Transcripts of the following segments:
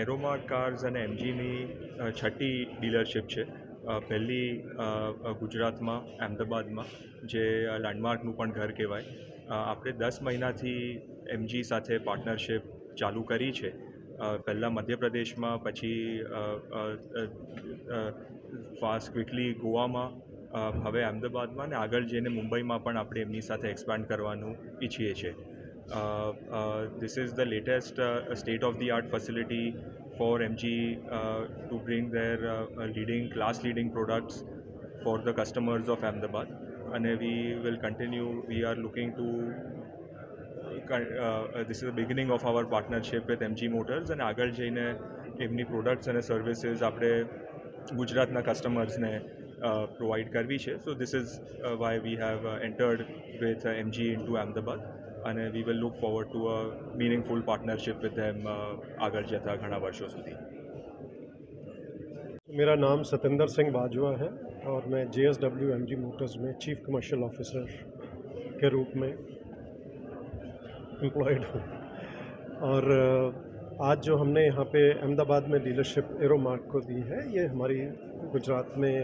એરોમાર્ટ cars અને એમજીની છઠ્ઠી dealership છે. પહેલી ગુજરાતમાં અમદાવાદમાં, જે લેન્ડમાર્કનું પણ ઘર કહેવાય. આપણે 10 મહિનાથી એમજી સાથે પાર્ટનરશિપ ચાલુ કરી છે. પહેલાં મધ્યપ્રદેશમાં, પછી ફાસ્ટ ક્વિકલી ગોવામાં, હવે અમદાવાદમાં અને આગળ જઈને મુંબઈમાં પણ આપણે એમની સાથે એક્સપાન્ડ કરવાનું ઈચ્છીએ છીએ. This is the latest state-of-the-art facility for MG to bring their leading products for the customers of Ahmedabad. And we will continue. We are looking to. This is the beginning of our partnership with MG Motors, and આગળ જઈને એમની products અને services આપણે ગુજરાતના કસ્ટમર્સને provide કરવી છે. So this is why we have entered with MG into Ahmedabad, અને we will look forward to a meaningful partnership with them आगे जता घना वर्षों सुधी. मेरा नाम सतेंद्र सिंह बाजवा है और मैं JSW MG मोटर्स में चीफ कमर्शियल ऑफिसर के रूप में एम्प्लॉयड हूँ. और आज जो हमने यहाँ पे अहमदाबाद में डीलरशिप एरोमार्क को दी है, ये हमारी गुजरात में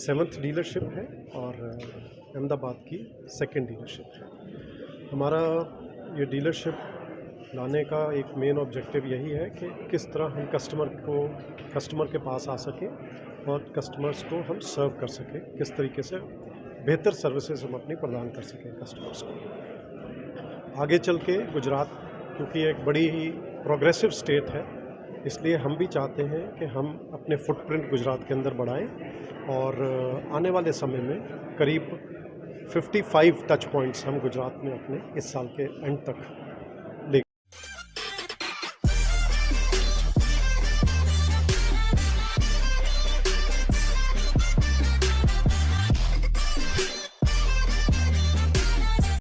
7th डीलरशिप है और अहमदाबाद की 2nd डीलरशिप है. हमारा ये डीलरशिप लाने का एक मेन ऑब्जेक्टिव यही है कि किस तरह हम कस्टमर के पास आ सकें और कस्टमर्स को हम सर्व कर सकें, किस तरीके से बेहतर सर्विसेज हम अपनी प्रदान कर सकें कस्टमर्स को. आगे चल के गुजरात, क्योंकि एक बड़ी ही प्रोग्रेसिव स्टेट है, इसलिए हम भी चाहते हैं कि हम अपने फुटप्रिंट गुजरात के अंदर बढ़ाएं और आने वाले समय में करीब 55 टच पॉइंट्स हम गुजरात में अपने इस साल के एंड तक